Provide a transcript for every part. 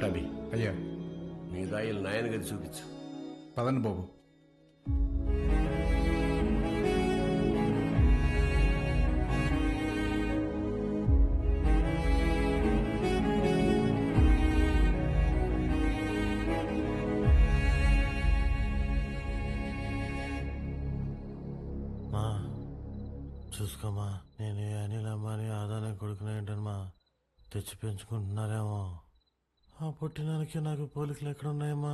రవి, అయ్యా మిగతా వీళ్ళు నాయన గది చూపించు. పదండి బాబు. మా చూసుకోమా, నేను అనిల్ అమ్మాని ఆదానే కొడుకునేంటమ్మా తెచ్చి పెంచుకుంటున్నారేమో. ఆ పుట్టినానికి నాకు పోలికలు ఎక్కడున్నాయమ్మా?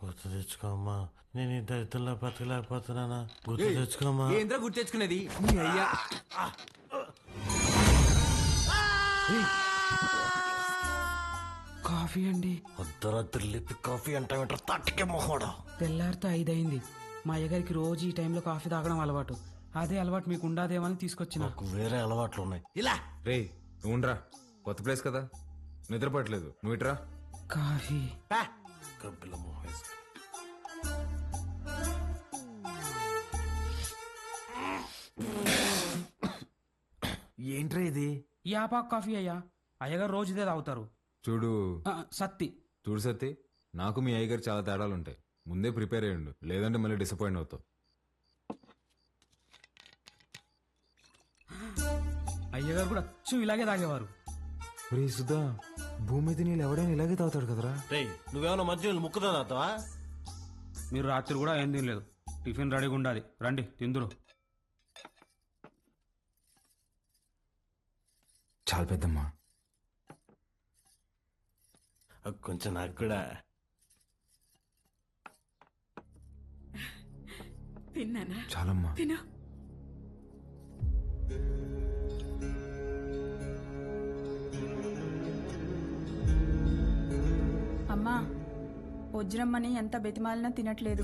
గుర్తు తెచ్చుకోమ్మా. నేను ఇంత ఇద్దరులో బతకలేకపోతున్నానా? గుర్తు తెచ్చుకోమ్మా. ఏంద్రా గుర్తు తెచ్చుకునేది? నీ అయ్యా కాఫీ అండి. అర్ధరాత్రి లేపి కాఫీ అంటావేంట తట్టకే మొహోడా. తెల్లారితో 5 అయింది. మా అయ్యగారికి రోజు ఈ టైంలో కాఫీ తాగడం అలవాటు. అదే అలవాటు మీకు ఉండదేమని తీసుకొచ్చిన. నాకు వేరే అలవాట్లు ఉన్నాయి. ఇలా రే నువ్వురా, కొత్త ప్లేస్ కదా, నిద్రపట్లేదు, నువ్వు ఇట్రా. కాఫీ కబ్బిల మొహం వేసుకుని. ఏంట్రా ఇది? యాపాక్ కాఫీ అయ్యా. అయ్యగారు రోజు ఇదే తాగుతారు. చూడు సత్తి. చూడు సత్తి, నాకు మీ అయ్యగారు చాలా తేడాలు ఉంటాయి. ముందే ప్రిపేర్ అయ్యండు, లేదంటే మళ్ళీ డిసప్పాయింట్ అవుతావు. అయ్యగారు కూడా అచ్చు ఇలాగే తాగేవారు. రే సుధా, భూమి మీద నీళ్ళు ఎవడైనా ఇలాగే తాగుతాడు కదరా. రేయ్, నువ్వేమన్నా మధ్య ముక్కుదా తాతావా? మీరు రాత్రి కూడా ఏం తినలేదు. టిఫిన్ రెడీగా ఉండాలి, రండి తిందురు. చాలా పెద్దమ్మా. కొంచెం నాకు కూడా. తిన్నానా? చాలమ్మా. తిను. అమ్మా, వజ్రమ్మని ఎంత బెతిమాలినా తినట్లేదు.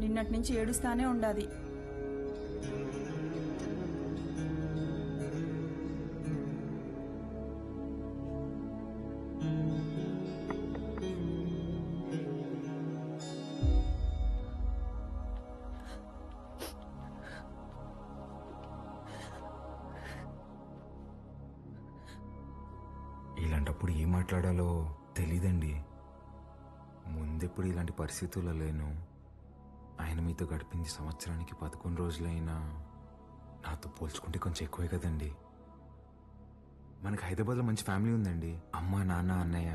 నిన్నటి నుంచి ఏడుస్తానే ఉండాది. ఇలాంటప్పుడు ఏం మాట్లాడాలో తెలీదండి. ముందెప్పుడు ఇలాంటి పరిస్థితుల్లో లేను. ఆయన మీతో గడిపింది సంవత్సరానికి 11 రోజులైనా నాతో పోల్చుకుంటే కొంచెం ఎక్కువే కదండి. మనకి హైదరాబాద్లో మంచి ఫ్యామిలీ ఉందండి. అమ్మ, నాన్న, అన్నయ్య.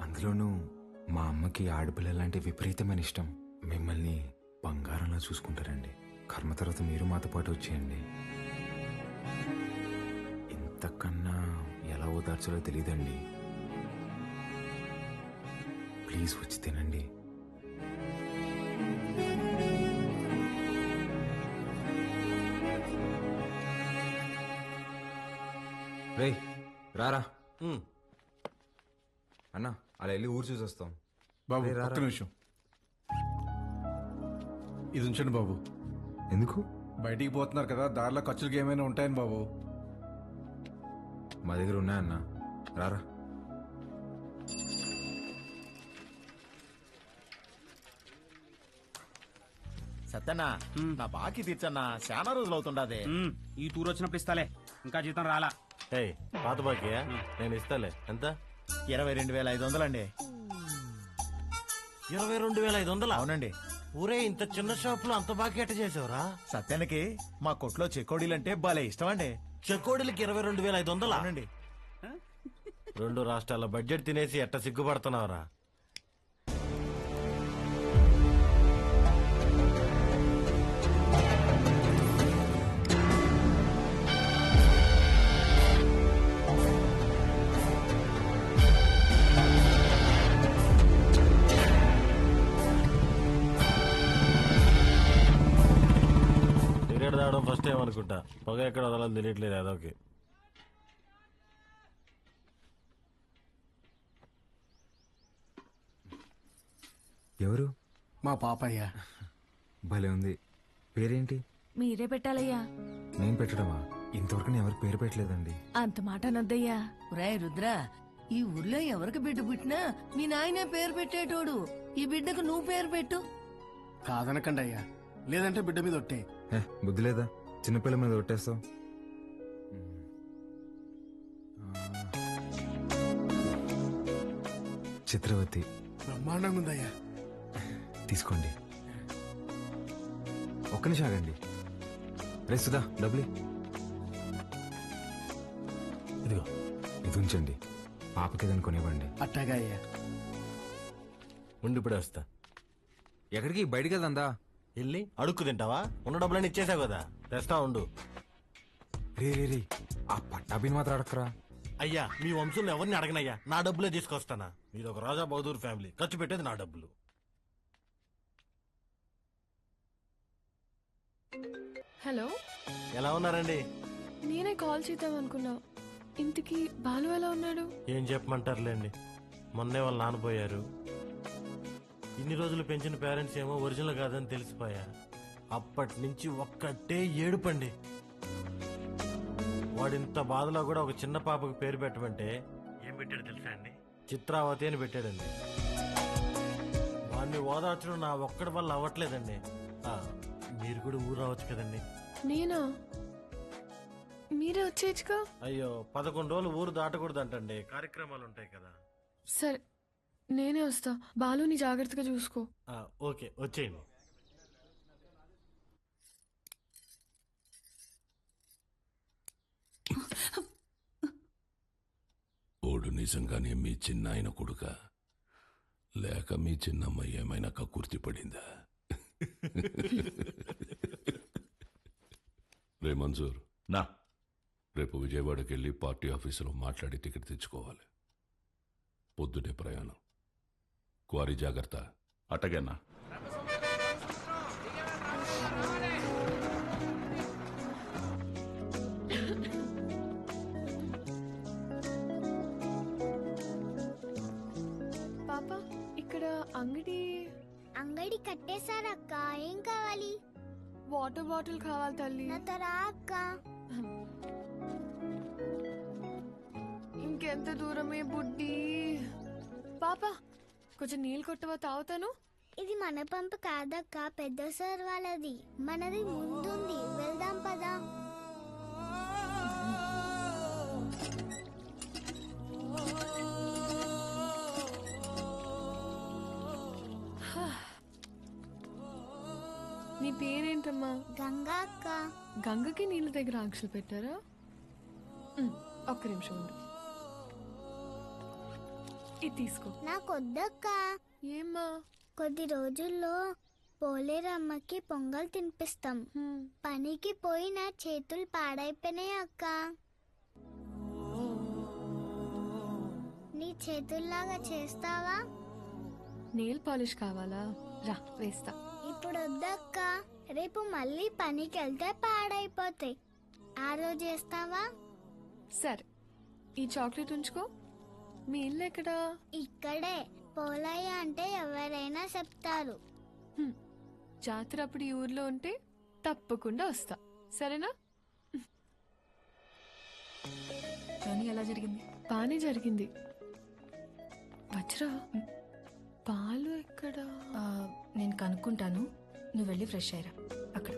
అందులోనూ మా అమ్మకి ఆడపిల్లలంటే విపరీతమైన ఇష్టం. మిమ్మల్ని బంగారంలా చూసుకుంటారండి. కర్మ తర్వాత మీరు మాతో పాటు వచ్చేయండి. ఇంతకన్నా ఎలా ఓదార్చాలో తెలియదండి. ప్లీజ్ వచ్చి తినండి. రే రారా అన్నా, అలా వెళ్ళి ఊరు చూసి వస్తాం. బాబు రే, రారా. ఒక్క నిమిషం ఇది ఉంచండి బాబు. ఎందుకు? బయటికి పోతున్నారు కదా, దారిలో ఖర్చులకి ఏమైనా ఉంటాయని బాబు. మా దగ్గర ఉన్నాయన్నా, రారా. సత్తన్నా, నా బాకీ తీర్చన్నా, చాలా రోజులు అవుతుండదే. ఈ టూర్ వచ్చినప్పుడు ఇస్తాలే, ఇంకా జీతం రాలా. ఏయ్, పాత బాకీయా? నేను ఇస్తాలే. ఎంత? 22,500 అండి. 22,500? అవునండి. ఊరే, ఇంత చిన్న షాప్ లో అంత బాకీ ఎట్ట చేసావురా? సత్యానికి మా కొట్లో చెకోడీలంటే భలే ఇష్టం అండి. చెకోడీలకి 22,500? అవునండి. 2 రాష్ట్రాల బడ్జెట్ తినేసి ఎట్ట సిగ్గుపడుతున్నావురా? టికెట్ తాగడం ఫస్ట్ టైం అనుకుంటా. పొగ ఎక్కడ వదలని తెలియట్లేదు అదొకే. ఎవరు? మా పాపయ్య. భలే ఉంది. పేరేంటి? మీరే పెట్టాలయ్యా. నేను పెట్టడమా? ఇంతవరకు నేను ఎవరికి పేరు పెట్టలేదండి. అంత మాట అనొద్దయ్యా. రాయ్ రుద్ర, ఈ ఊర్లో ఎవరికి బిడ్డ పుట్టినా మీ నాయనే పేరు పెట్టేటోడు. ఈ బిడ్డకు నువ్వు పేరు పెట్టు. కాదనకండి అయ్యా, లేదంటే బిడ్డ మీద ఒట్టే. బుద్ధి లేదా? చిన్నపిల్ల మీద కొట్టేస్తావు. చిత్రవతి. బ్రహ్మాండంగా ఉందయ్యా. తీసుకోండి. ఒక్క నిమిషం ఆగండి. రే సుధా, డబ్బులు ఇదిగో. ఇది ఉంచండి. పాపకి ఏదైనా కొనివ్వండి. అట్టాగా అయ్యా. ఉండి ఇప్పుడే వస్తా. ఎక్కడికి? బయటికి వెళ్దా? వెళ్ళి అడుక్కు తింటావా? ఉన్న డబ్బులన్నీ ఇచ్చేసావు కదా, తెస్తా ఉండు. రే రే రే, ఆ పట్టాభిని మాత్రం అడక్కరా. అయ్యా, మీ వంశంలో ఎవరిని అడగనయ్యా, నా డబ్బులే తీసుకొస్తానా. మీరు ఒక రాజా బహదూర్ ఫ్యామిలీ, ఖర్చు పెట్టేది నా డబ్బులు. హలో, ఎలా ఉన్నారండి? నేనే కాల్ చేద్దాం అనుకున్నా. ఇంతకీ బాలు ఎలా ఉన్నాడు? ఏం చెప్పమంటారులేండి, మొన్నే వాళ్ళు నాన్నపోయారు. ఇన్ని రోజులు పెంచిన పేరెంట్స్ ఏమో ఒరిజినల్ కాదని తెలిసిపోయా. అప్పటి నుంచి ఒక్కటే ఏడుపండి. వాడింత బాధలో కూడా ఒక చిన్న పాపకు పేరు పెట్టమంటే ఏం పెట్టాడు తెలుసా అండి? చిత్రావతి అని పెట్టాడండి. వాడిని ఓదార్చడం నా ఒక్కడి వల్ల అవ్వట్లేదండి. మీరు కూడా ఊరు రావచ్చు కదండి. నేనా? మీరే వచ్చేయచ్చుగా. అయ్యో, 11 రోజులు ఊరు దాటకూడదంటండి, కార్యక్రమాలు ఉంటాయి కదా. సరే, నేనే వస్తా. బాలుని జాగ్రత్తగా చూసుకో. ఓకే, వచ్చేయండి. ఓడు నిజంగానే మీ చిన్నాయన కొడుక, లేక మీ చిన్నమ్మ ఏమైనా కక్కుర్తి పడిందా? రే మంజూర్, నా రేపు విజయవాడకి వెళ్ళి పార్టీ ఆఫీసులో మాట్లాడి టికెట్ తెచ్చుకోవాలి. పొద్దుటే ప్రయాణం. క్వారీ జాగ్రత్త. అట్టగన్నా. పాప, ఇక్కడ అంగడి కట్టేశారక్క. ఏం కావాలి? వాటర్ బాటిల్ కావాలి తల్లి. నాతో రా అక్క. ఇంకెంత దూరమే బుడ్డి. పాప, కొంచెం నీళ్ళు కొట్టవా, తాగుతాను. ఇది మన పంపు కాదక్క, పెద్ద సార్ వాళ్ళది. మనది ముందుంది, వెళ్దాం పదా. నీ పేరేంటమ్మా? గంగా అక్క. గంగకి నీళ్ళ దగ్గర ఆంక్షలు పెట్టారా? ఒక్క నిమిషం ఉండు. ఇది తీసుకో. నాకొద్దక్క. ఏమ్మా? కొద్ది రోజుల్లో పోలేరమ్మకి పొంగల్ తినిపిస్తాం. పనికి పోయి నా చేతులు పాడైపోయినాయి అక్క. నీ చేతుల్లాగా చేస్తావా? నెయిల్ పాలిష్ కావాలా? రా, వేస్తా. ఇప్పుడు వద్దక్క, రేపు మళ్ళీ పనికి వెళ్తే పాడైపోతాయి. ఆ రోజు చేస్తావా? సరే, ఈ చాక్లెట్ ఉంచుకో. మీ ఇల్లు ఎక్కడా? ఇక్కడే. పోలయ్య అంటే ఎవరైనా చెప్తారు. జాతర అప్పుడు ఈ ఊర్లో ఉంటే తప్పకుండా వస్తా, సరేనా? కానీ ఎలా జరిగింది? బానే జరిగింది. వజ్రా, పాలు ఎక్కడా? నేను కనుక్కుంటాను, నువ్వు వెళ్ళి ఫ్రెష్ అయ్యరా. అక్కడ